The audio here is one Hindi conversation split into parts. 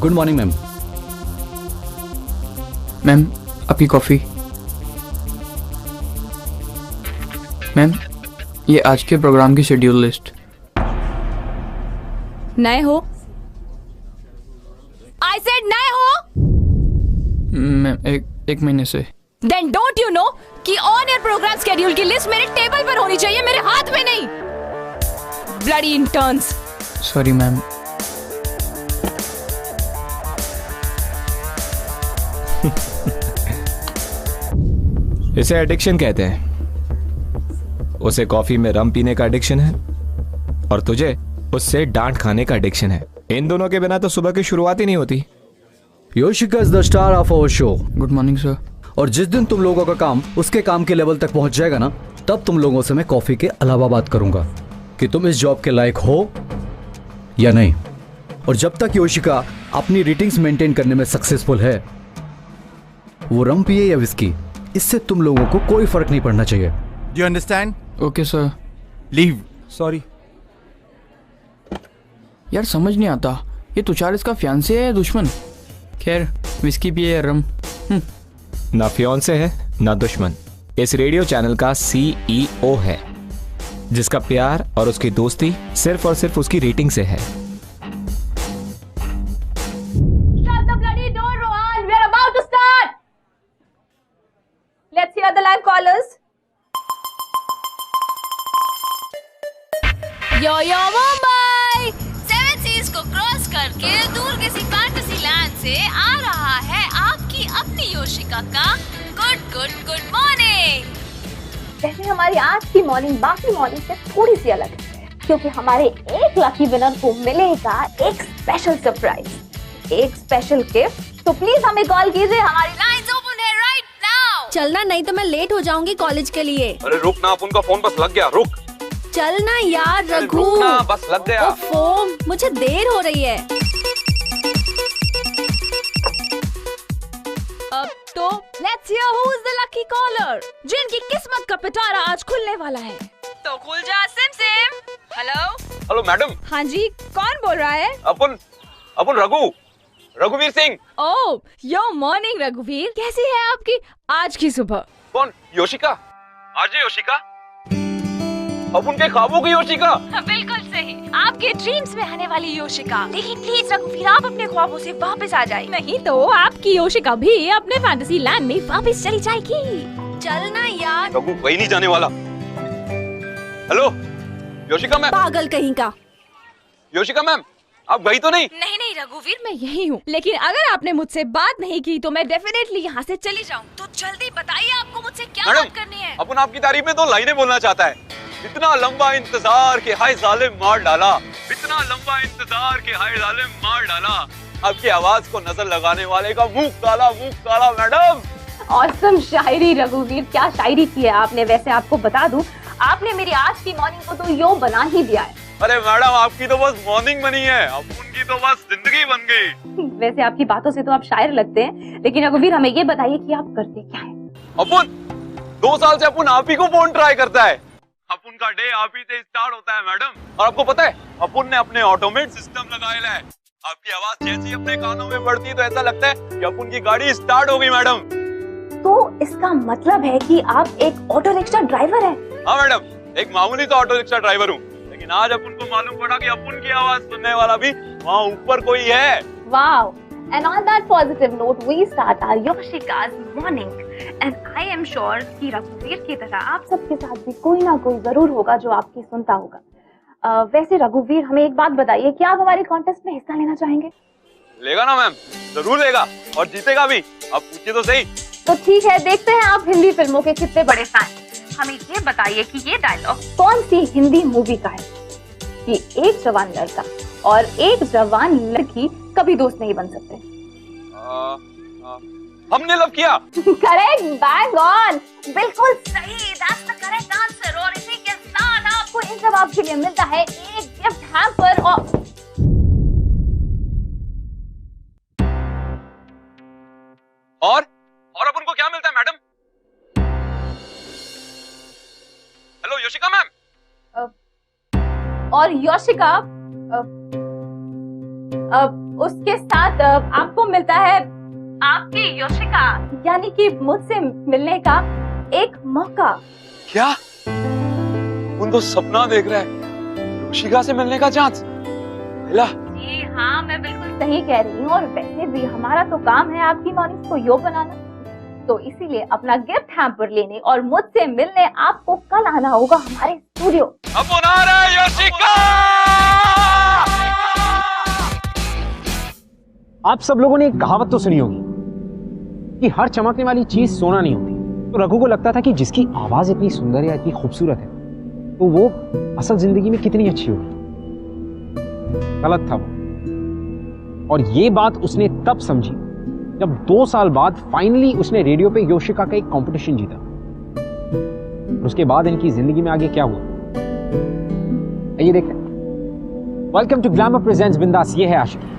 Good morning ma'am. मैम आपकी कॉफ़ी। मैम ये आज के प्रोग्राम की शेड्यूल लिस्ट। नए हो? I said नए हो? मैम एक महीने से। Then don't you know कि ऑन एयर प्रोग्राम शेड्यूल की लिस्ट मेरे टेबल पर होनी चाहिए, मेरे हाथ में नहीं। Bloody interns। Sorry ma'am. इसे एडिक्शन कहते हैं। उसे कॉफी में रम पीने का एडिक्शन है और तुझे उससे डांट खाने का एडिक्शन है। इन दोनों के बिना तो सुबह की शुरुआत ही नहीं होती। Yoshika is the star of our show. Good morning sir. और जिस दिन तुम लोगों का काम उसके काम के लेवल तक पहुंच जाएगा ना, तब तुम लोगों से मैं कॉफी के अलावा बात करूंगा कि तुम इस जॉब के लायक हो या नहीं। और जब तक योशिका अपनी रेटिंग्स मेंटेन करने में सक्सेसफुल है, वो रम पिए या विस्की, इससे तुम लोगों को कोई फर्क नहीं पड़ना चाहिए। Do you understand? Okay sir. Leave. Sorry. यार समझ नहीं आता, ये तुषार इसका फियांसे है या दुश्मन? खैर विस्की पिए या रम। ना फियांसे है ना दुश्मन। इस रेडियो चैनल का CEO है, जिसका प्यार और उसकी दोस्ती सिर्फ और सिर्फ उसकी रेटिंग से है। Shut the bloody door, Rohan. We are about to start. Let's hear the live callers. Yo Mumbai, 7 seas को क्रॉस करके दूर किसी फैंटेसी लैंड से आ रहा है आपकी अपनी योशिका का गुड मॉर्निंग। वैसे हमारी आज की मॉर्निंग बाकी मॉर्निंग से थोड़ी सी अलग है, क्योंकि हमारे एक लकी विनर को मिलेगा एक स्पेशल सरप्राइज, एक स्पेशल गिफ्ट। तो प्लीज हमें कॉल कीजिए, हमारी लाइंस ओपन है राइट नाउ। चलना, नहीं तो मैं लेट हो जाऊंगी कॉलेज के लिए। अरे रुक ना, अपन का फोन बस लग गया, रुक। चलना यार रघु। रुक ना, बस लग गया। ओफो, मुझे देर हो रही है। अब तो let's hear who is the lucky caller, जिनकी किस्मत का पिटारा आज खुलने वाला है। तो खुल जा सिम। Hello hello madam. हाँ जी, कौन बोल रहा है? अपन रघुवीर सिंह। ओह यो मॉर्निंग रघुवीर, कैसी है आपकी आज की सुबह? कौन? योशिका? आज योशिका? अपन के ख्वाबों की योशिका? बिल्कुल सही, आपके ड्रीम्स में आने वाली योशिका। लेकिन प्लीज रघुवीर, आप अपने ख्वाबों से वापस आ जाए, नहीं तो आपकी योशिका भी अपने फैंटेसी लैंड में वापस चली जाएगी। चलना यार। रघु कहीं नहीं जाने वाला। Hello Yoshika ma'am. पागल कहीं का। योशिका मैम, आप गई तो नहीं? नहीं रघुवीर, मैं यही हूँ। लेकिन अगर आपने मुझसे बात नहीं की तो मैं डेफिनेटली यहाँ से चली जाऊँ। तो जल्दी बताइए, आपको मुझसे क्या बात करनी है? अपन आपकी तारीफ में 2 लाइनें बोलना चाहता है। इतना लंबा इंतजार के हाय जालिम मार डाला, इतना लंबा इंतजार के हाय जालिम मार डाला, आपकी आवाज को नजर लगाने वाले का मुंह काला मैडम। ऑसम शायरी रघुवीर, क्या शायरी की है आपने। वैसे आपको बता दूं, आपने मेरी आज की मॉर्निंग को तो यो बना ही दिया है। अरे मैडम, आपकी तो बस मॉर्निंग बनी है, अपन की तो बस जिंदगी बन गई। वैसे आपकी बातों से तो आप शायर लगते हैं, लेकिन रघुवीर हमें ये बताइए कि आप करते क्या है? अपन 2 साल से अपन आप ही को फोन ट्राई करता है। अपन का डे आप ही से स्टार्ट होता है मैडम। और आपको पता है, अपन ने अपने ऑटोमेट सिस्टम लगाया है। आपकी आवाज जैसी अपने कानों में पड़ती है तो ऐसा लगता है कि अपन की गाड़ी स्टार्ट हो गई मैडम। तो इसका मतलब है कि आप एक ऑटो रिक्शा ड्राइवर है? हाँ मैडम, एक मामूली तो ऑटो रिक्शा ड्राइवर हूँ, लेकिन आज अपन को मालूम पड़ा कि अपन की आवाज सुनने वाला भी वहाँ ऊपर कोई है। Wow! And on that positive note, we start our Yoshika's morning. And I am sure कि रघुवीर की तरह आप सबके साथ भी कोई ना कोई जरूर होगा जो आपकी सुनता होगा। वैसे रघुवीर, हमें एक बात बताइए, क्या आप हमारे कॉन्टेस्ट में हिस्सा लेना चाहेंगे? लेगा ना मैम, जरूर लेगा, और जीतेगा भी। आप पूछिए तो सही। तो ठीक है, देखते हैं आप हिंदी फिल्मों के कितने बड़े फैन। हमें ये बताइए कि ये डायलॉग कौन सी हिंदी मूवी का है कि एक जवान लड़का और एक जवान लड़की कभी दोस्त नहीं बन सकते? हमने लव किया। करेक्ट, बैंग ऑन, बिल्कुल सही, दैट्स द करेक्ट आंसर। और इसी के साथ आपको इन जवाब के लिए मिलता है एक गिफ्ट हैम्पर। और अपन को क्या मिलता है मैडम? Hello Yoshika ma'am. और योशिका उसके साथ आपको मिलता है आपकी योशिका यानी कि मुझसे मिलने का एक मौका। क्या उन तो सपना देख रहा है, योशिका से मिलने का चांस मिला? जी हाँ, मैं बिल्कुल सही कह रही हूँ। और वैसे भी हमारा तो काम है आपकी मॉर्निंग को योग बनाना, तो इसीलिए अपना गिफ्ट हैम्पर लेने और मुझसे मिलने आपको कल आना होगा हमारे स्टूडियो। अपुन आ रहा है योशिका। आप सब लोगों ने एक कहावत तो सुनी होगी कि हर चमकने वाली चीज सोना नहीं होती। तो रघु को लगता था कि जिसकी आवाज इतनी सुंदर या इतनी खूबसूरत है तो वो असल जिंदगी में कितनी अच्छी होगी। गलत था वो। और ये बात उसने तब समझी जब 2 साल बाद फाइनली उसने रेडियो पे योशिका का एक कंपटीशन जीता। उसके बाद इनकी जिंदगी में आगे क्या हुआ, आइए देखते हैं। वेलकम टू ग्लैमर प्रेजेंट्स बिंदास, ये है आशिकी।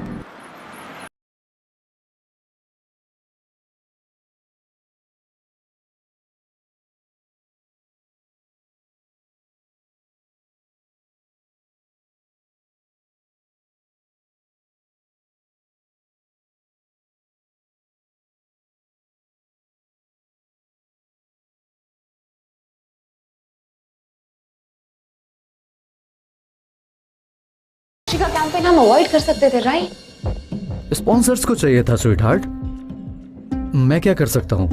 का कैंपेन हम अवॉइड कर सकते थे, राइट? स्पॉन्सर्स को चाहिए था स्वीट हार्ट, मैं क्या कर सकता हूँ?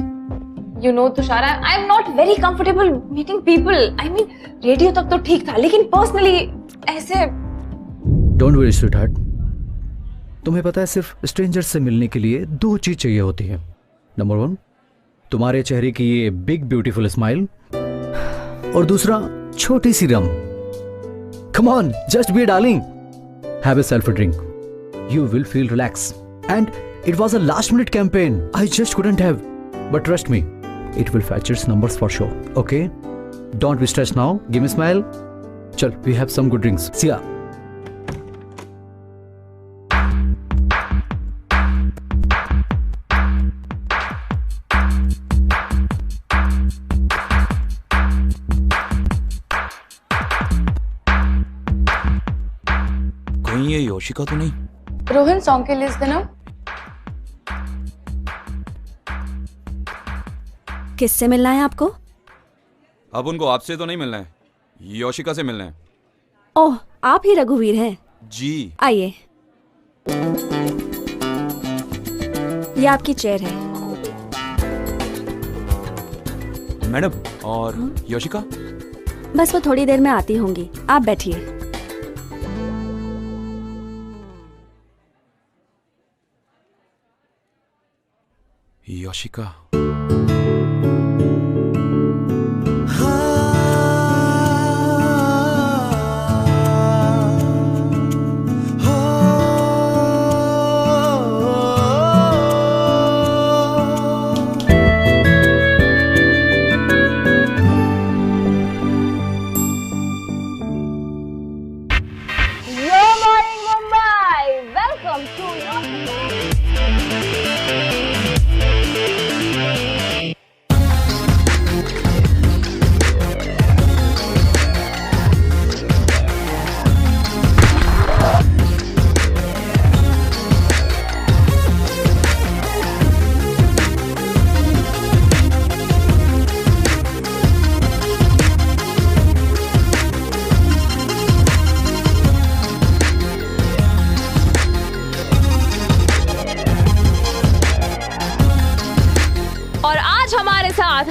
You know Tushar, I am not very comfortable meeting people. I mean radio तक तो ठीक था, लेकिन पर्सनली ऐसे। डोंट वरी स्वीट हार्ट, तुम्हें पता है सिर्फ स्ट्रेंजर से मिलने के लिए 2 चीज चाहिए होती है। नंबर 1 तुम्हारे चेहरे की ये बिग ब्यूटीफुल स्माइल, और दूसरा छोटी सी rum. Come on, just be darling, have a self drink, you will feel relaxed. And it was a last minute campaign, I just couldn't have, but trust me, it will fetch its numbers for sure. Okay, don't be stressed now, give me a smile. Chal, we have some good drinks. See ya. ये योशिका तो नहीं? रोहन सॉन्ग के लिस्ट देना। किससे मिलना है आपको? अब उनको आपसे तो नहीं मिलना है, योशिका से मिलना है। ओह, आप ही रघुवीर हैं? जी। आइए, ये आपकी चेयर है। मैडम, और योशिका? बस वो थोड़ी देर में आती होंगी, आप बैठिए। योशिका,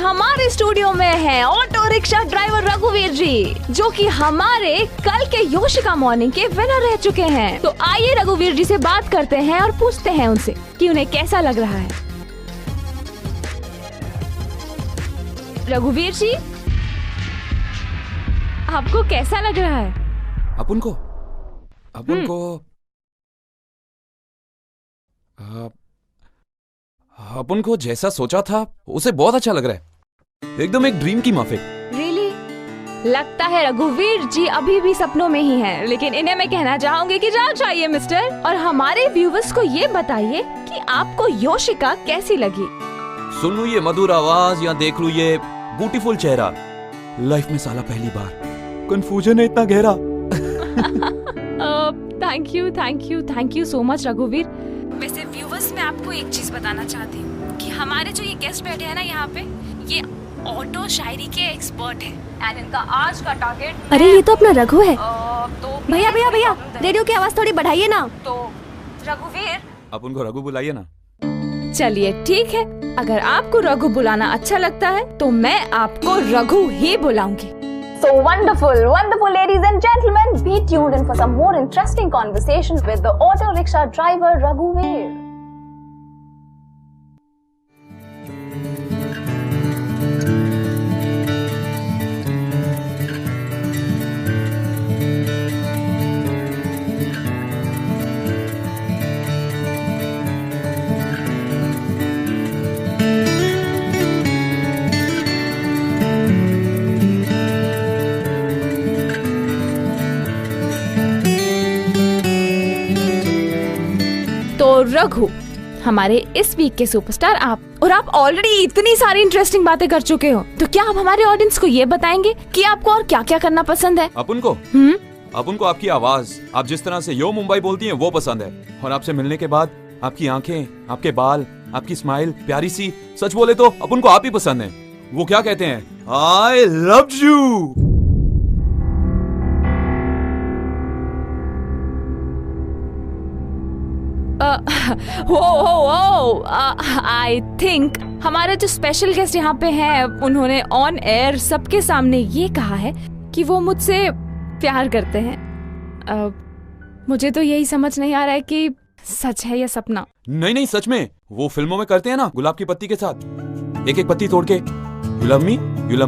हमारे स्टूडियो में है ऑटो रिक्शा ड्राइवर रघुवीर जी, जो कि हमारे कल के योशिका मॉर्निंग के विनर रह चुके हैं। तो आइए रघुवीर जी से बात करते हैं और पूछते हैं उनसे कि उन्हें कैसा लग रहा है। रघुवीर जी, आपको कैसा लग रहा है? अपन को जैसा सोचा था उसे बहुत अच्छा लग रहा है, एकदम एक ड्रीम की माफिक। Really? लगता है रघुवीर जी अभी भी सपनों में ही हैं, लेकिन इन्हें मैं कहना चाहूंगी कि जाग जाइए मिस्टर, और हमारे व्यूवर्स को ये बताइए कि आपको योशिका कैसी लगी। सुन लूं ये मधुर आवाज या देख लूं ये ब्यूटीफुल चेहरा, लाइफ में साला पहली बार कंफ्यूजन है इतना गहरा। थैंक यू सो मच रघुवीर। वैसे व्यूवर्स, मैं आपको एक चीज बताना चाहती हूँ कि हमारे जो ये गेस्ट बैठे हैं ना यहाँ पे, ये ऑटो शायरी के एक्सपर्ट हैं एंड इनका आज का टारगेट। अरे ये तो अपना रघु है। तो भैया भैया भैया, रेडियो की आवाज थोड़ी बढ़ाइए ना। तो रघुवीर, आप उनको रघु बुलाइए ना। चलिए ठीक है, अगर आपको रघु बुलाना अच्छा लगता है तो मैं आपको रघु ही बुलाऊंगी। So wonderful, wonderful ladies and gentlemen, be tuned in for some more interesting conversations with the auto rickshaw driver Raghuveer. Raghu, हमारे इस वीक के सुपरस्टार आप, और आप ऑलरेडी इतनी सारी इंटरेस्टिंग बातें कर चुके हो, तो क्या आप हमारे ऑडियंस को ये बताएंगे कि आपको और क्या क्या करना पसंद है? अपन को आपकी आवाज, आप जिस तरह से यो मुंबई बोलती हैं वो पसंद है, और आपसे मिलने के बाद आपकी आंखें, आपके बाल, आपकी स्माइल प्यारी सी, सच बोले तो अपन को आप ही पसंद है। वो क्या कहते हैं, आई लव यू। आई थिंक हमारे जो स्पेशल गेस्ट यहाँ पे हैं, उन्होंने ऑन एयर सबके सामने ये कहा है कि वो मुझसे प्यार करते हैं। मुझे तो यही समझ नहीं आ रहा है कि सच है या सपना। नहीं, सच में वो फिल्मों में करते हैं ना, गुलाब की पत्ती के साथ एक एक पत्ती तोड़ के, you love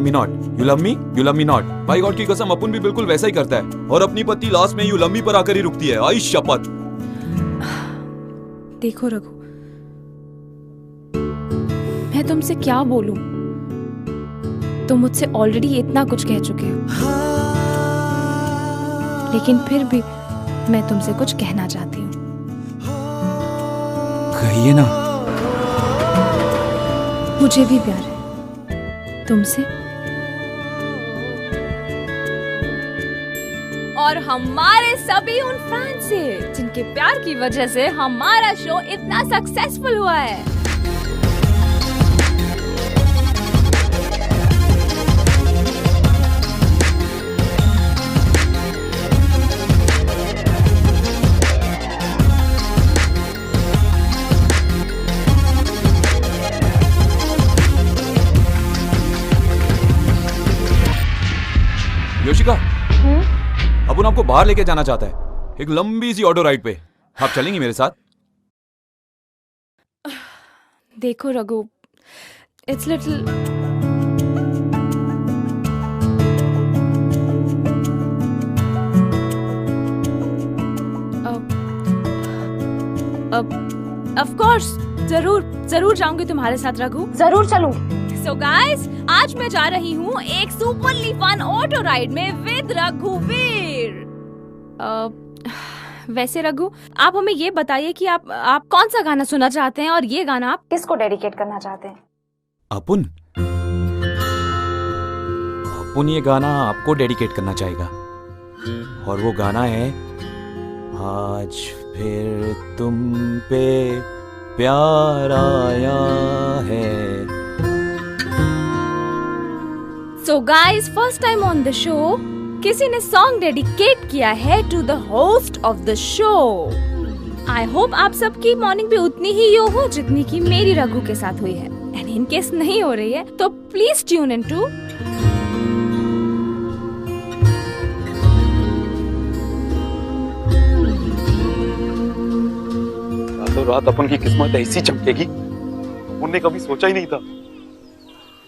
me not, you love me not. By God की कसम, अपन भी बिल्कुल वैसा ही करता है, और अपनी पत्ती लास्ट में यू लव मी पर आकर ही रुकती है। आई शपथ। देखो रघु, मैं तुमसे क्या बोलूं, तुम मुझसे ऑलरेडी इतना कुछ कह चुके हो, लेकिन फिर भी मैं तुमसे कुछ कहना चाहती हूँ। कहिए ना। मुझे भी प्यार है तुमसे, और हमारे सभी उन फैन से जिनके प्यार की वजह से हमारा शो इतना सक्सेसफुल हुआ है। योशिका, अपन आपको बाहर लेके जाना चाहता है, एक लंबी सी ऑटो राइड पे। आप चलेंगी मेरे साथ? देखो Raghu, it's little, of course, जरूर जाऊंगी तुम्हारे साथ रघु, जरूर चलूंगी। So guys, आज मैं जा रही हूँ एक सुपरली फन ऑटो राइड में विद रघुवीर। वैसे रघु, आप हमें ये बताइए कि आप कौन सा गाना सुनना चाहते हैं, और ये गाना आप किसको डेडिकेट करना चाहते हैं? अपन ये गाना आपको डेडिकेट करना चाहेगा, और वो गाना है आज फिर तुम पे प्यार आया है। So guys, first time on the show, किसी ने सॉन्ग डेडिकेट किया है to the host of the show. I hope आप सबकी मॉर्निंग भी उतनी ही यो हो जितनी की मेरी रघु के साथ हुई है, एंड इन केस नहीं हो रही है तो प्लीज ट्यून इन टू रातों रात अपन की किस्मत ऐसी चमकेगी, अपन ने कभी सोचा ही नहीं था।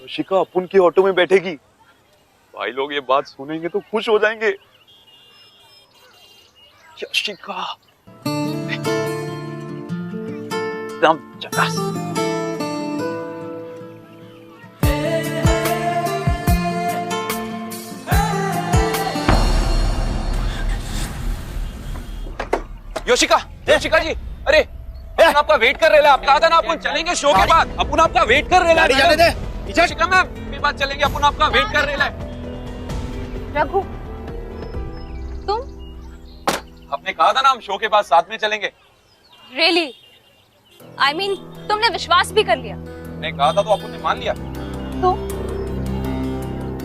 योशिका अपन की ऑटो में बैठेगी, भाई लोग ये बात सुनेंगे तो खुश हो जाएंगे। योशिका एकदम झकास। योशिका जी, अरे अपन आपका वेट कर रहे हैं। आप कहा था ना अपन चलेंगे शो के बाद, अपन आपका वेट कर रहे हैं। योशिका मैम, फिर बात चलेंगे, अपन आपका वेट कर रहे हैं। रघु, तुम? आपने कहा था ना हम शो के बाद साथ में चलेंगे। रियली आई मीन तुमने विश्वास भी कर लिया। मैंने कहा था तो अपुन ने मान लिया। तो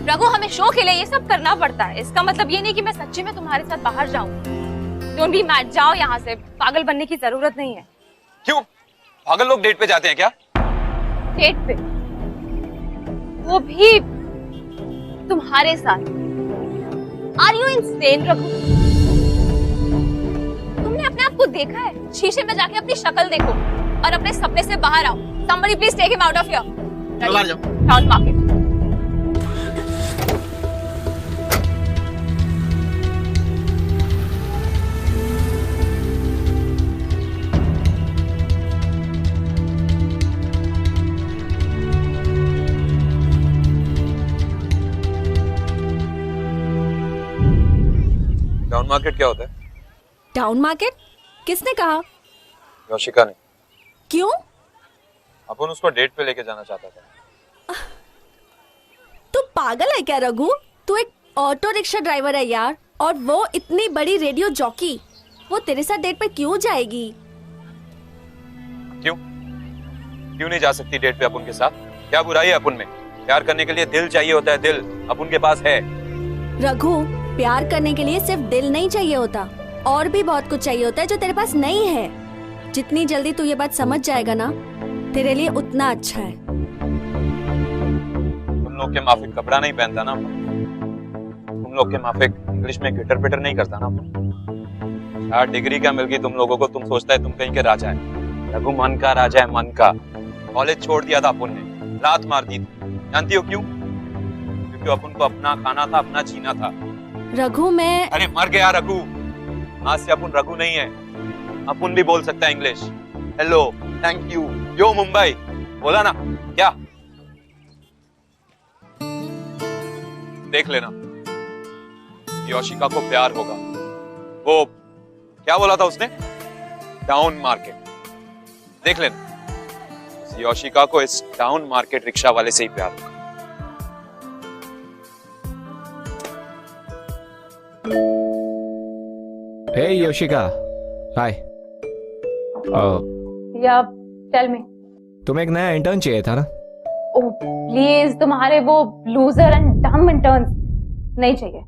रघु हमें शो के लिए ये सब करना पड़ता है, इसका मतलब ये नहीं कि मैं सच्ची में तुम्हारे साथ बाहर जाऊं। डोंट बी मैड, जाओ यहाँ से, पागल बनने की जरूरत नहीं है। क्यों? पागल लोग डेट पे जाते हैं क्या? डेट पे? वो भी तुम्हारे साथ? Are you insane Raghu? तुमने अपने आप को देखा है? शीशे में जाके अपनी शक्ल देखो और अपने सपने से बाहर आओ। Somebody please take him out of here. बाहर जाओ। Town market. टाउन मार्केट क्या होता है? Town market? किसने कहा? योशिका ने। क्यों? अपन उसको डेट पे लेके जाना चाहता था। तू पागल है क्या रघु? तू एक ऑटो रिक्शा ड्राइवर है यार, और वो इतनी बड़ी रेडियो जॉकी, वो तेरे साथ डेट पे क्यों जाएगी? क्यों? क्यों नहीं जा सकती डेट पे अपन के साथ? क्या बुराई है अपन में? प्यार करने के लिए दिल चाहिए होता है, दिल अपन के पास है। रघु, प्यार करने के लिए सिर्फ दिल नहीं चाहिए होता, और भी बहुत कुछ चाहिए होता है जो तेरे पास नहीं है। जितनी जल्दी तू ये बात समझ जाएगा ना, तेरे लिए उतना अच्छा है। तुम लोग के माफिक कपड़ा नहीं पहनता ना, तुम लोग के माफिक इंग्लिश में गिटर पिटर नहीं करता ना। 4 डिग्री क्या मिल गई तुम लोगों को? तुम सोचता है तुम कहीं के राजा है। रघु मन का राजा है, मन का। कॉलेज छोड़ दिया था अपन ने, लात मार दी थी। जानती हो क्यों? क्योंकि अपन को अपना खाना था, अपना जीना था। रघु मैं... अरे मर गया रघु। आज से अपन रघु नहीं है, अपन भी बोल सकता है इंग्लिश। हेलो, थैंक यू, यो मुंबई बोला ना। क्या देख लेना, योशिका को प्यार होगा। वो क्या बोला था उसने? Town market. देख लेना, योशिका को इस टाउन मार्केट रिक्शा वाले से ही प्यार होगा। Hey योशिका, हाय। या टेल मी। तुम्हें एक नया इंटर्न चाहिए था ना? ओह प्लीज, तुम्हारे वो लूजर एंड डम इंटर्न्स नहीं चाहिए।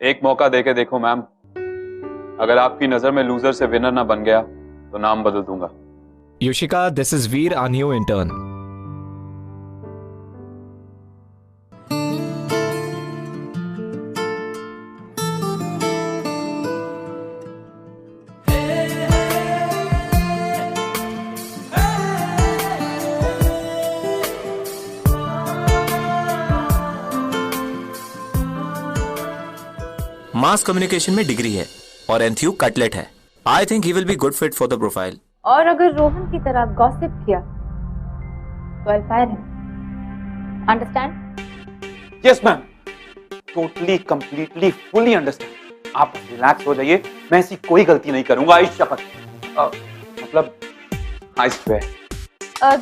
एक मौका देके देखो मैम, अगर आपकी नजर में लूजर से विनर ना बन गया तो नाम बदल दूंगा। Yoshika, this is Veer, our new intern. Mass communication में डिग्री है और एंथ्यू कटलेट है। I think he will be good fit for the profile. और अगर रोहन की तरह गॉसिप किया तो I fire him. Understand? Yes ma'am, totally completely fully understand. आप रिलैक्स हो जाइए, मैं ऐसी कोई गलती नहीं करूंगा। आई शपथ, मतलब आई स्वेयर।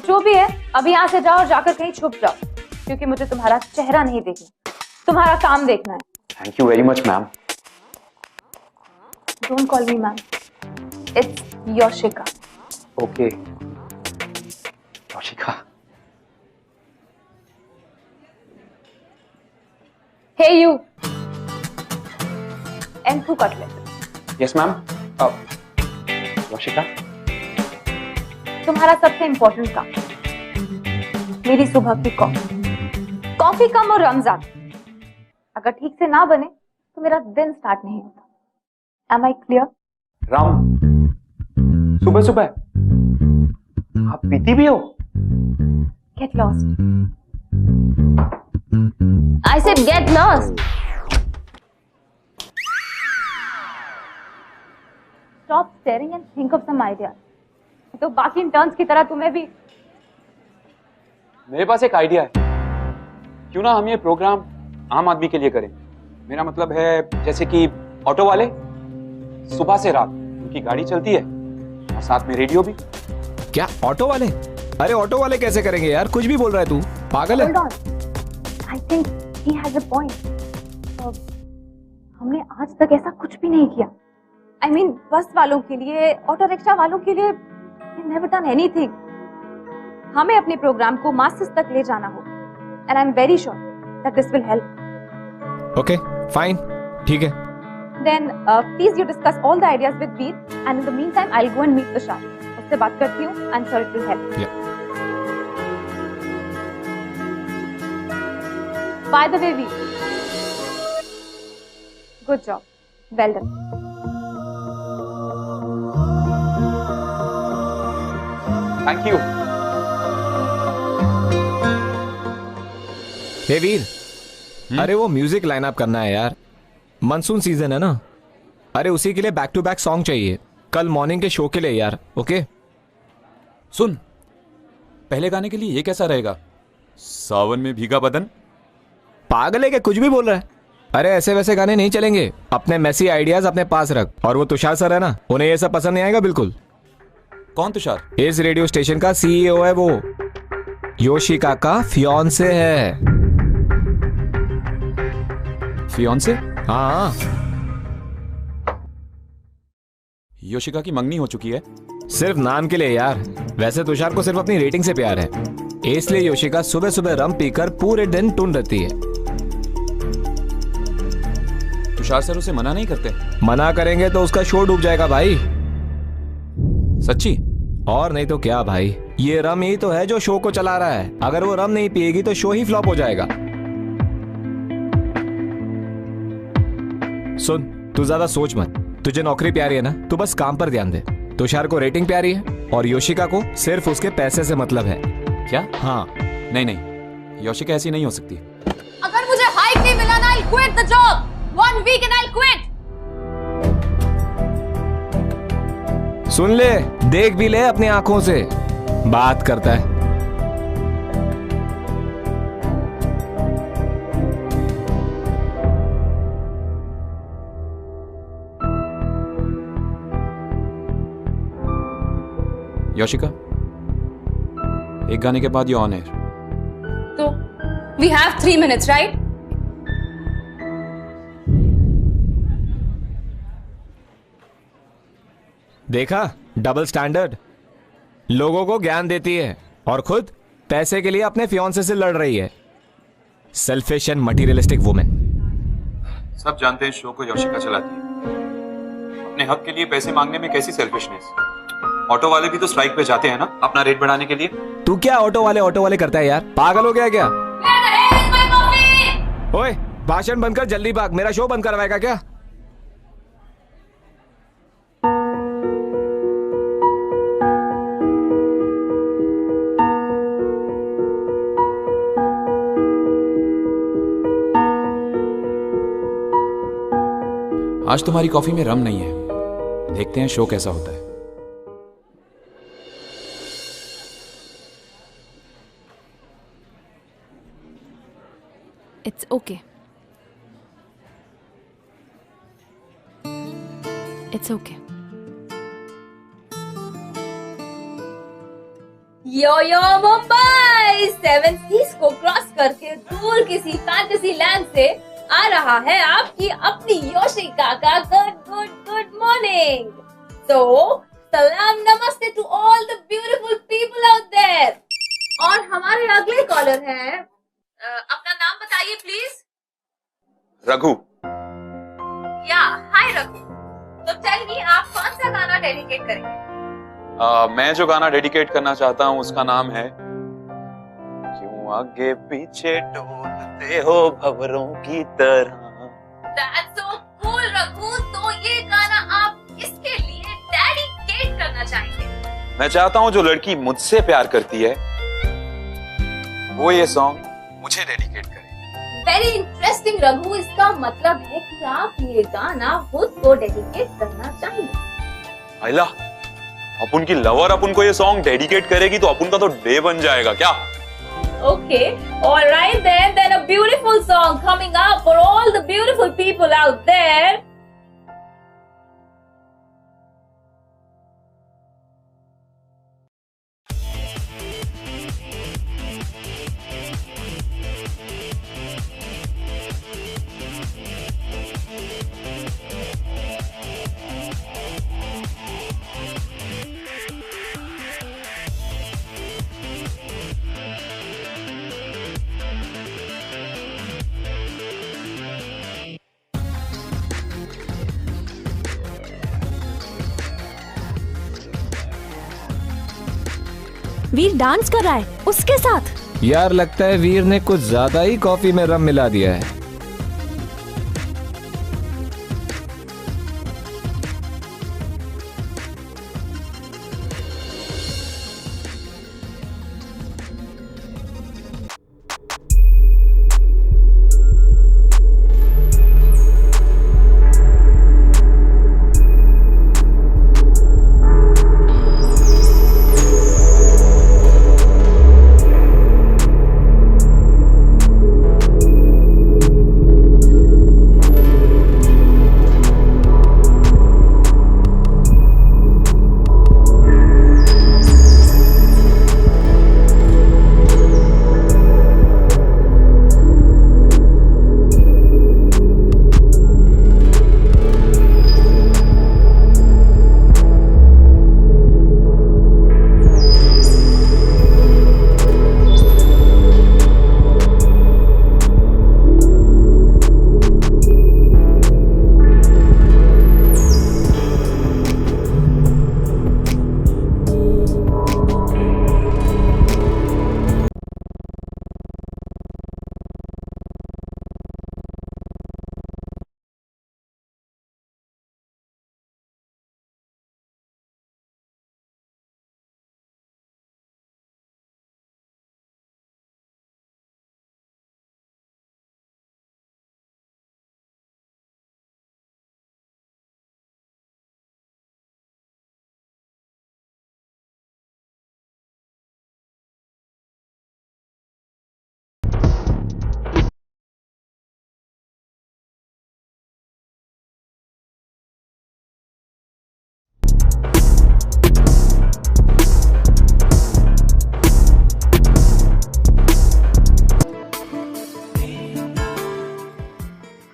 जो भी है, अभी यहाँ से जाओ और जाकर कहीं छुप जाओ, क्योंकि मुझे तुम्हारा चेहरा नहीं देखना, तुम्हारा काम देखना है। Thank you very much ma'am. Don't call me ma'am. It's Yoshika. Okay. Yoshika. Hey you. Enthu Cutlet. Yes ma'am. Yoshika. तुम्हारा सबसे इम्पोर्टेंट काम, मेरी सुबह की कॉफी कम और रम ज्यादा। अगर ठीक से ना बने तो मेरा दिन स्टार्ट नहीं होता। Am I clear? राम, सुबह सुबह आप पीती भी हो? Get lost. I said get lost. Stop staring and think of some ideas. तो बाकी इंटर्न्स की तरह तुम्हें भी। मेरे पास एक आइडिया है, क्यों ना हम ये प्रोग्राम आम आदमी के लिए करें। मेरा मतलब है जैसे कि ऑटो वाले सुबह से रात उनकी गाड़ी चलती है और साथ में रेडियो भी। क्या ऑटो वाले? अरे ऑटो वाले कैसे करेंगे यार? कुछ भी बोल रहा है तू, पागल है? Hold on. I think he has a point. हमने आज तक ऐसा कुछ भी नहीं किया। I mean, बस वालों के लिए, ऑटो रिक्शा वालों के लिए we've never done anything. हमें अपने प्रोग्राम को मासेस तक ले जाना होगा and I'm very sure that this will help. Okay fine, ठीक है। Then please you discuss all the ideas with Veer and in the meantime I'll go and meet Tushar. उससे बात करती हूँ, I'm sure it will help. Yeah. By the way, Veer, good job, well done. Thank you. Hey Veer, अरे वो म्यूजिक लाइनअप करना है यार, मानसून सीजन है ना। अरे उसी के लिए बैक टू बैक सॉन्ग चाहिए कल मॉर्निंग के शो के लिए यार। ओके सुन, पहले गाने के लिए ये कैसा रहेगा? सावन में भीगा बदन। पागल है क्या, कुछ भी बोल रहा है? अरे ऐसे वैसे गाने नहीं चलेंगे, अपने मैसी आइडियाज अपने पास रख। और वो तुषार सर है ना, उन्हें ये सब पसंद नहीं आएगा बिल्कुल। कौन तुषार? इस रेडियो स्टेशन का सीईओ है वो, योशिका का फियांसे है। फियांसे? हाँ, योशिका की मंगनी हो चुकी है। सिर्फ नाम के लिए यार। वैसे तुषार को सिर्फ अपनी रेटिंग से प्यार है, इसलिए योशिका सुबह सुबह रम पीकर पूरे दिन टून रहती है। तुषार सर उसे मना नहीं करते? मना करेंगे तो उसका शो डूब जाएगा भाई। सच्ची? और नहीं तो क्या भाई, ये रम ही तो है जो शो को चला रहा है। अगर वो रम नहीं पिएगी तो शो ही फ्लॉप हो जाएगा। सुन, तू ज्यादा सोच मत, तुझे नौकरी प्यारी है ना, तू बस काम पर ध्यान दे। तुषार को रेटिंग प्यारी है और योशिका को सिर्फ उसके पैसे से मतलब है। क्या? हाँ। नहीं, योशिका ऐसी नहीं हो सकती। अगर मुझे हाइक नहीं मिला ना, I'll quit the job. 1 week and I'll quit. सुन ले, देख भी ले अपनी आंखों से, बात करता है। योशिका, एक गाने के बाद ये on air. So, we have 3 minutes, right? देखा, डबल स्टैंडर्ड। लोगों को ज्ञान देती है और खुद पैसे के लिए अपने फियांसे से लड़ रही है। Selfish and materialistic women. सब जानते हैं शो को योशिका चलाती है। अपने हक के लिए पैसे मांगने में कैसी सेल्फिशनेस। ऑटो वाले भी तो स्ट्राइक पे जाते हैं ना, अपना रेट बढ़ाने के लिए। तू क्या ऑटो वाले करता है यार, पागल हो गया क्या? ओए, भाषण बंद कर, जल्दी भाग, मेरा शो बंद करवाएगा क्या? आज तुम्हारी कॉफी में रम नहीं है, देखते हैं शो कैसा होता है। It's okay. It's okay. यो मुंबई 7 सीज को क्रॉस करके दूर किसी फैंटेसी लैंड से आ रहा है आपकी अपनी योशिका का गुड मॉर्निंग। तो सलाम नमस्ते to all the beautiful people out there. और हमारे अगले कॉलर हैं, अपना नाम बताइए प्लीज। रघु। या हाय रघु, तो टेल मी आप कौन सा गाना डेडिकेट करेंगे? मैं जो गाना डेडिकेट करना चाहता हूँ उसका नाम है क्यों आगे पीछे डोलते हो भंवरों की तरह। That's so cool रघु, तो ये गाना आप किसके लिए डेडिकेट करना चाहेंगे? मैं चाहता हूँ जो लड़की मुझसे प्यार करती है वो ये सॉन्ग मुझे डेडिकेट करे। वेरी इंटरेस्टिंग रघु, इसका मतलब है कि आप ये गाना खुद को डेडिकेट करना चाहेंगे। आइला, अपन की लवर अपन को ये सॉन्ग डेडिकेट करेगी तो अपन का तो डे बन जाएगा क्या? Okay, all right then a beautiful song coming up for all the beautiful people out there. Veer dance कर रहा है उसके साथ। यार लगता है वीर ने कुछ ज्यादा ही कॉफी में रम मिला दिया है।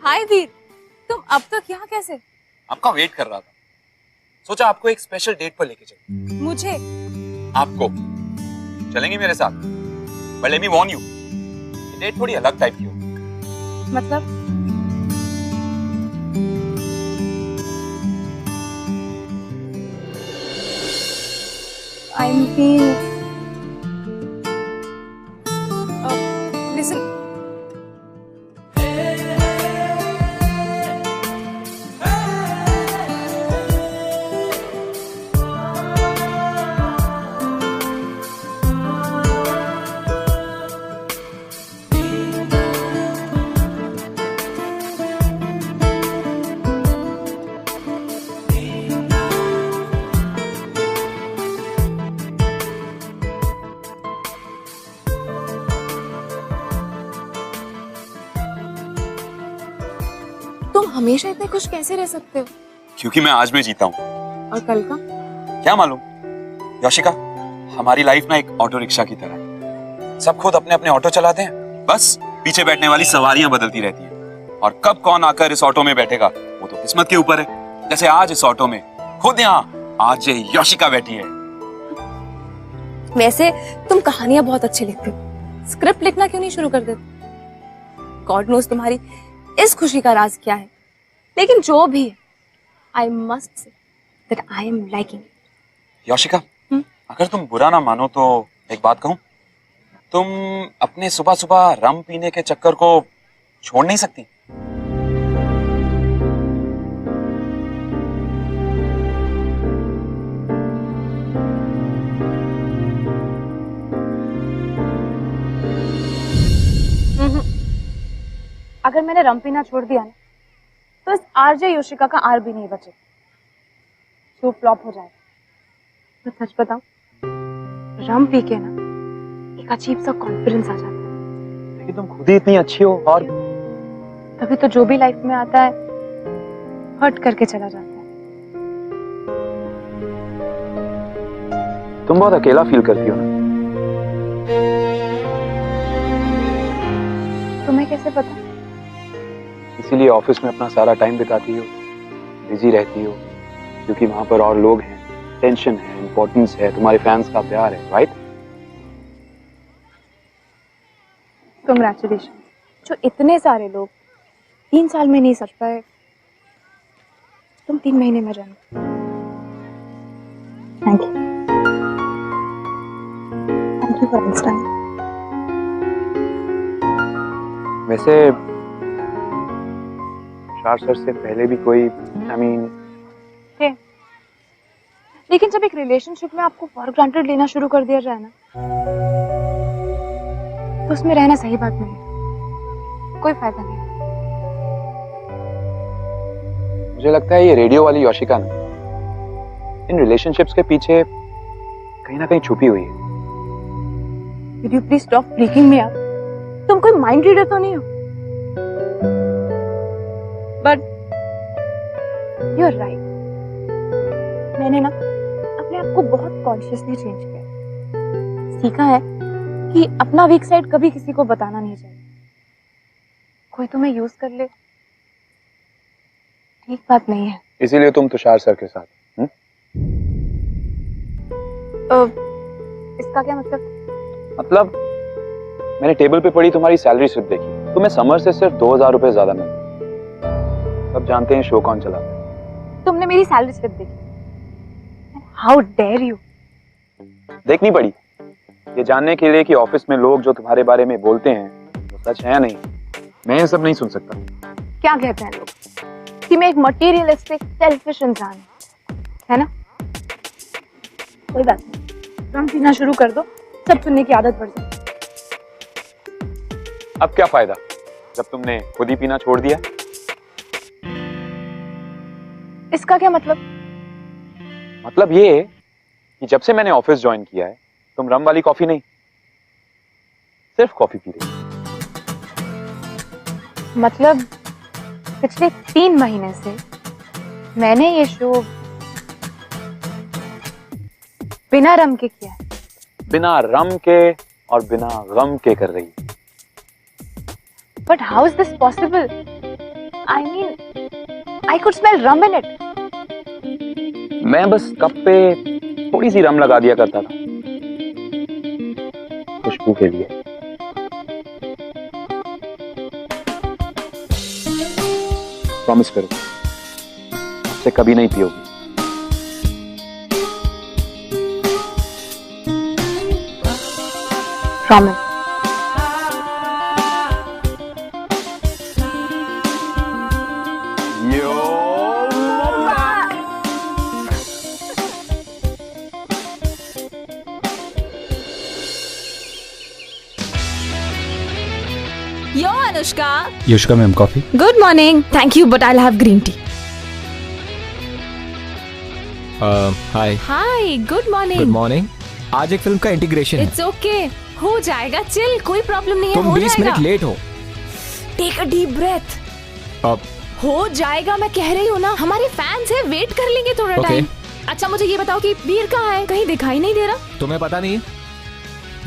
हाय वीर, तुम अब तक यहाँ कैसे? आपका वेट कर रहा था, सोचा आपको एक स्पेशल डेट पर लेके चले। मुझे? आपको चलेंगे मेरे साथ, but let me Warne you, ये डेट थोड़ी अलग टाइप की होगी। मतलब? I mean, listen. तुम हमेशा इतने खुश कैसे रह सकते हो? क्योंकि मैं आज में जीता हूँ। और कल का? क्या मालूम। योशिका, हमारी लाइफ ना एक ऑटो रिक्शा की तरह है। सब खुद अपने अपने ऑटो चलाते हैं, बस पीछे बैठने वाली सवारियां बदलती रहती हैं। और कब कौन आकर इस ऑटो में बैठेगा वो तो किस्मत के ऊपर है। जैसे आज इस ऑटो में खुद यहाँ आज योशिका बैठी है। वैसे तुम कहानियां बहुत अच्छी लिखते हो, स्क्रिप्ट लिखना क्यों नहीं शुरू कर देते? गॉड नोज तुम्हारी इस खुशी का राज क्या है, लेकिन जो भी है, I must say that I am liking. Yoshika, अगर तुम बुरा ना मानो तो एक बात कहूं, तुम अपने सुबह सुबह रम पीने के चक्कर को छोड़ नहीं सकती? अगर मैंने रम पीना छोड़ दिया ना, तो इस आरजे योशिका का आर भी नहीं बचे, जो फ्लॉप हो जाएगा। मैं सच बताऊं, रम पी के ना एक अजीब सा कॉन्फिडेंस आ जाता है। लेकिन तुम खुद ही इतनी अच्छी हो, और तभी तो जो भी लाइफ में आता है हर्ट करके चला जाता है। तुम बहुत अकेला फील करती हो ना। तुम्हें कैसे पता? इसीलिए ऑफिस में अपना सारा टाइम बिताती हो, बिजी रहती हो, क्योंकि वहां पर और लोग हैं, टेंशन है, इंपॉर्टेंस है, तुम्हारे फैंस का प्यार है, राइट? कंग्रेचुलेशन। जो इतने सारे लोग 3 साल में नहीं सच पाए, तुम 3 महीने में जानो। Thank you. Thank you for understanding. वैसे तुषार सर से पहले भी कोई लेकिन जब एक रिलेशनशिप में आपको फॉर ग्रांटेड लेना शुरू कर दिया जाए ना, तो उसमें रहना सही बात नहीं है, कोई फायदा नहीं। मुझे लगता है ये रेडियो वाली योशिका ना इन रिलेशनशिप्स के पीछे कहीं ना कहीं छुपी हुई है। Will you please stop freaking me out? तुम कोई माइंड रीडर तो नहीं हो? But you're right. मैंने ना अपने आप को बहुत कॉन्शियसली चेंज किया, सीखा है कि अपना वीक साइड कभी किसी को बताना नहीं चाहिए। कोई तुम्हें यूज कर ले, ठीक बात नहीं है। इसीलिए तुम तुषार सर के साथ? इसका क्या मतलब? मतलब मैंने टेबल पे पड़ी तुम्हारी सैलरी स्लिप देखी, तुम्हें समर से सिर्फ 2000 रुपए ज्यादा मिलते। सब जानते हैं शो कौन चलाता है। तुमने मेरी सैलरी स्लिप देखी? How dare you! देखनी पड़ी ये जानने के लिए कि ऑफिस में लोग जो तुम्हारे बारे में बोलते हैं वो सच है या नहीं। मैं ये सब नहीं सुन सकता। क्या कहते हैं लोग? कि मैं एक मटेरियलिस्टिक सेल्फिश इंसान है ना? कोई बात नहीं, तुम पीना शुरू कर दो, सब सुनने की आदत पड़ जाए। अब क्या फायदा जब तुमने खुद ही पीना छोड़ दिया? इसका क्या मतलब? मतलब ये कि जब से मैंने ऑफिस ज्वाइन किया है तुम रम वाली कॉफी नहीं, सिर्फ कॉफी पी रही। मतलब पिछले 3 महीने से मैंने ये शो बिना रम के किया है। बिना रम के और बिना गम के कर रही। But how is this possible? I mean, I could smell rum in it. मैं बस कप पे थोड़ी सी रम लगा दिया करता था खुशबू के लिए। प्रॉमिस करो आपसे कभी नहीं पियोगी। Promise. Yo Anushka. Yoshika ma'am coffee. Good morning. Thank you but I have green tea. Hi. Hi, good morning. Good morning. आज एक फिल्म का इंटीग्रेशन है। इट्स ओके, हो जाएगा, चिल, कोई प्रॉब्लम नहीं है, तुम हो 20 जाएगा। मिनट लेट हो। Take a deep breath. अब हो जाएगा, मैं कह रही हूँ ना, हमारे फैंस हैं, वेट कर लेंगे थोड़ा Okay. टाइम। अच्छा मुझे ये बताओ कि वीर कहाँ है? कहीं दिखाई नहीं दे रहा। तुम्हें पता नहीं?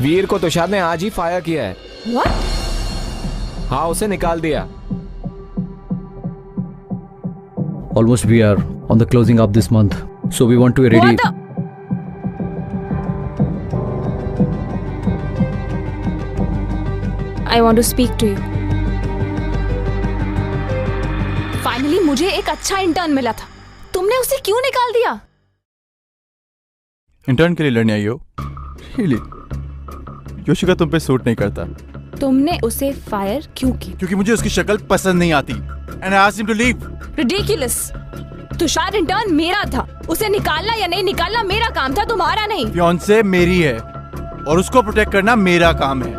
वीर को तुषार ने आज ही फायर किया है। What? हाँ, उसे निकाल दिया। Almost we are on the closing of this month, so we want to be ready. What the? I want to speak to you. Finally मुझे एक अच्छा इंटर्न मिला था, तुमने उसे क्यों निकाल दिया? इंटर्न के लिए लड़ने आई हो? Really? योशिका तुम पे सूट नहीं करता। तुमने उसे फायर क्यों किया? क्योंकि मुझे उसकी शक्ल पसंद नहीं आती। And I asked him to leave. Ridiculous. Tushar intern मेरा था, उसे निकालना या नहीं निकालना मेरा काम था, तुम्हारा नहीं। फियांसे मेरी है और उसको प्रोटेक्ट करना मेरा काम है।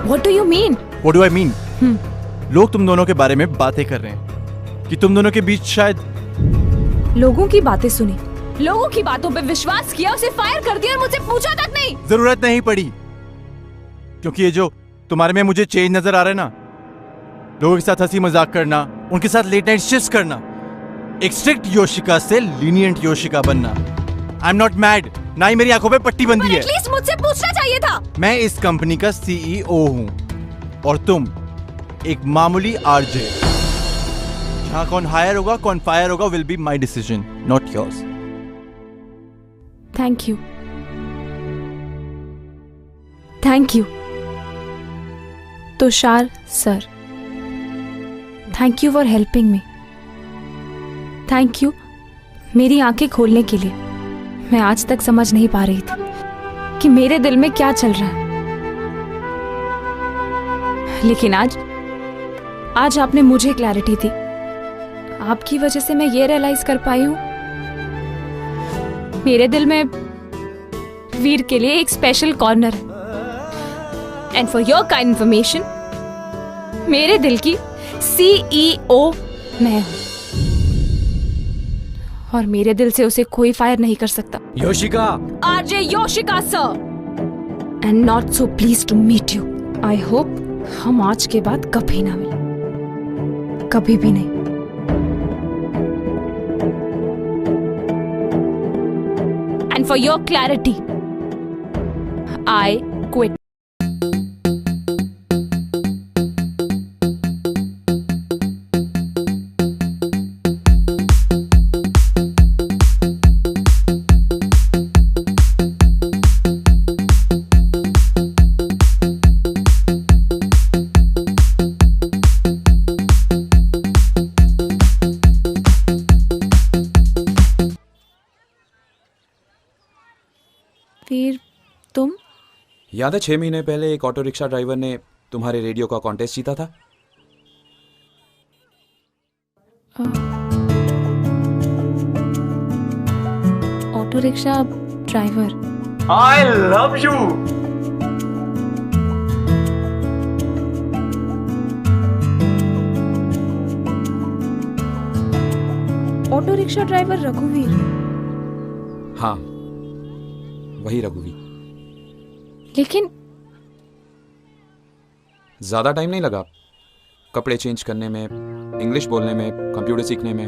What do you mean? What do I mean? लोग तुम दोनों के बारे में बातें कर रहे हैं कि तुम दोनों के बीच शायद। लोगों की बातें सुनी, लोगों की बातों पे विश्वास किया, उसे फायर कर दिया और मुझसे पूछा तक नहीं। जरूरत नहीं पड़ी, क्योंकि ये जो तुम्हारे में मुझे चेंज नजर आ रहा है ना, लोगों के साथ हंसी मजाक करना, उनके साथ लेट नाइट शिफ्ट्स करना, एक स्ट्रिक्ट योशिका से लीनियंट योशिका बनना। आई एम नॉट मैड, ना ही मेरी आंखों पे पट्टी बंधी है। एटलीस्ट मुझसे पूछना चाहिए था। मैं इस कंपनी का CEO हूँ और तुम एक मामूली आरजे। जहाँ कौन हायर होगा कौन फायर होगा will be my decision, not yours. Thank you, thank you Tushar sir, thank you for helping me, thank you मेरी आंखें खोलने के लिए। मैं आज तक समझ नहीं पा रही थी कि मेरे दिल में क्या चल रहा है, लेकिन आज आपने मुझे क्लैरिटी दी। आपकी वजह से मैं ये रियलाइज कर पाई हूं मेरे दिल में वीर के लिए एक स्पेशल कॉर्नर है। And for your kind information, मेरे दिल की CEO मैं हूं और मेरे दिल से उसे कोई फायर नहीं कर सकता। Yoshika, RJ Yoshika sir, and not so please to meet you. I hope हम आज के बाद कभी ना मिलें, कभी भी नहीं। And for your clarity, I quit. फिर तुम? याद है 6 महीने पहले एक ऑटो रिक्शा ड्राइवर ने तुम्हारे रेडियो का कॉन्टेस्ट जीता था? Auto rickshaw driver. I love you. Auto rickshaw driver रघुवीर। हाँ, वही रघुवीर। लेकिन ज्यादा टाइम नहीं लगा कपड़े चेंज करने में, इंग्लिश बोलने में, कंप्यूटर सीखने में।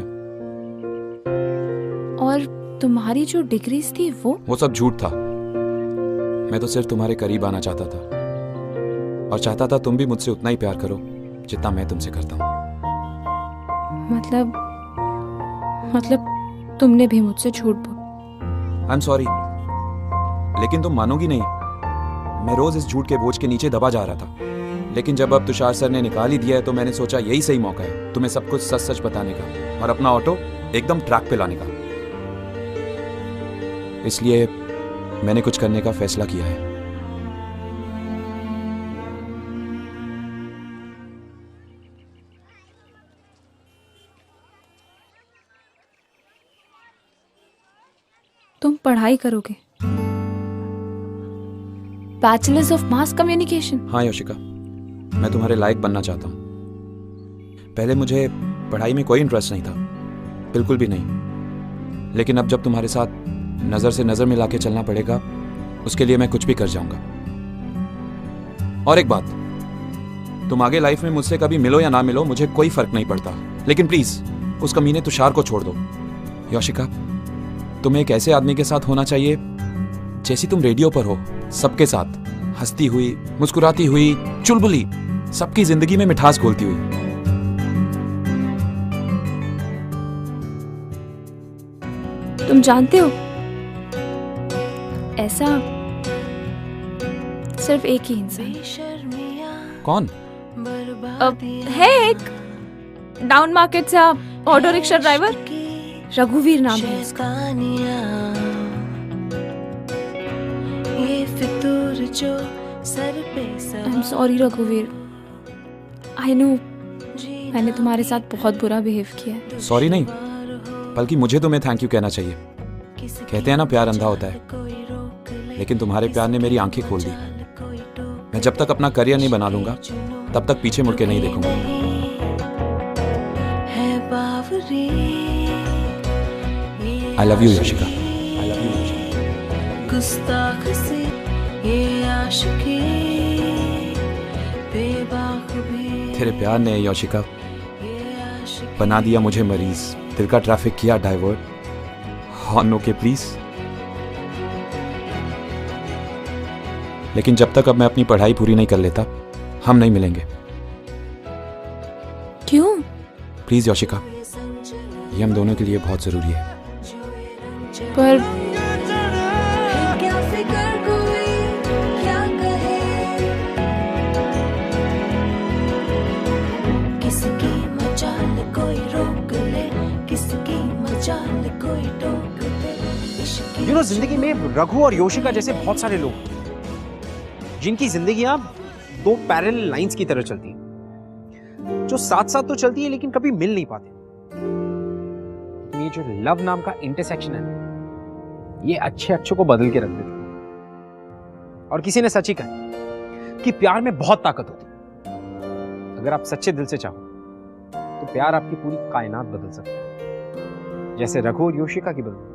और तुम्हारी जो डिग्रीज थी वो सब झूठ था। मैं तो सिर्फ तुम्हारे करीब आना चाहता था और चाहता था तुम भी मुझसे उतना ही प्यार करो जितना मैं तुमसे करता हूँ। मतलब तुमने भी मुझसे झूठ बोला। आई एम सॉरी, लेकिन तुम मानोगी नहीं, मैं रोज इस झूठ के बोझ के नीचे दबा जा रहा था। लेकिन जब अब तुषार सर ने निकाल ही दिया है तो मैंने सोचा यही सही मौका है तुम्हें सब कुछ सच सच बताने का और अपना ऑटो एकदम ट्रैक पे लाने का। इसलिए मैंने कुछ करने का फैसला किया है। तुम पढ़ाई करोगे? Bachelors of mass communication? हाँ योशिका, मैं तुम्हारे लायक बनना चाहता हूँ। पहले मुझे पढ़ाई में कोई इंटरेस्ट नहीं था, बिल्कुल भी नहीं। लेकिन अब जब तुम्हारे साथ नजर से नजर मिला के चलना पड़ेगा, उसके लिए मैं कुछ भी कर जाऊंगा। और एक बात, तुम आगे लाइफ में मुझसे कभी मिलो या ना मिलो मुझे कोई फर्क नहीं पड़ता, लेकिन प्लीज उस कमीने तुषार को छोड़ दो। योशिका, तुम्हें एक ऐसे आदमी के साथ होना चाहिए जैसी तुम रेडियो पर हो, सबके साथ हंसती हुई, मुस्कुराती हुई, चुलबुली, सबकी जिंदगी में मिठास घोलती हुई। तुम जानते हो, ऐसा सिर्फ एक ही इंसान। कौन? है एक डाउन मार्केट से ऑटो रिक्शा ड्राइवर, रघुवीर नाम है उसका। आई एम सॉरी रघुवीर, आई नो मैंने तुम्हारे साथ बहुत बुरा बिहेव किया है। सॉरी नहीं, बल्कि मुझे तुम्हें थैंक यू कहना चाहिए। कहते हैं ना प्यार अंधा होता है, लेकिन तुम्हारे प्यार ने मेरी आंखें खोल दी। मैं जब तक अपना करियर नहीं बना लूंगा तब तक पीछे मुड़ के नहीं देखूंगा। I love you Yoshika, I love you तेरे प्यार ने योशिका बना दिया मुझे मरीज, दिल का ट्रैफिक किया डाइवर्ट। हाँ ओके प्लीज। लेकिन जब तक अब मैं अपनी पढ़ाई पूरी नहीं कर लेता हम नहीं मिलेंगे। क्यों? प्लीज योशिका, ये हम दोनों के लिए बहुत जरूरी है। पर कोई रोक ले, किसकी मजाल कोई टोक ले। यू नो, जिंदगी में रघु और योशिका जैसे बहुत सारे लोग हैं जिनकी जिंदगियां दो पैरेलल लाइंस की तरह चलती हैं, जो साथ साथ तो चलती है लेकिन कभी मिल नहीं पाते। ये जो लव नाम का इंटरसेक्शन है ना, ये अच्छे अच्छों को बदल के रख देता है। और किसी ने सच ही कहा कि प्यार में बहुत ताकत होती है। अगर आप सच्चे दिल से चाहो तो प्यार आपकी पूरी कायनात बदल सकता है, जैसे रघु और योशिका की बदल।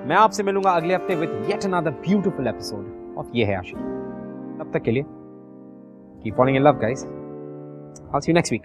मैं आपसे मिलूंगा अगले हफ्ते with yet another beautiful episode of ये है आशिक। तब तक के लिए keep following in love guys. I'll see you next week.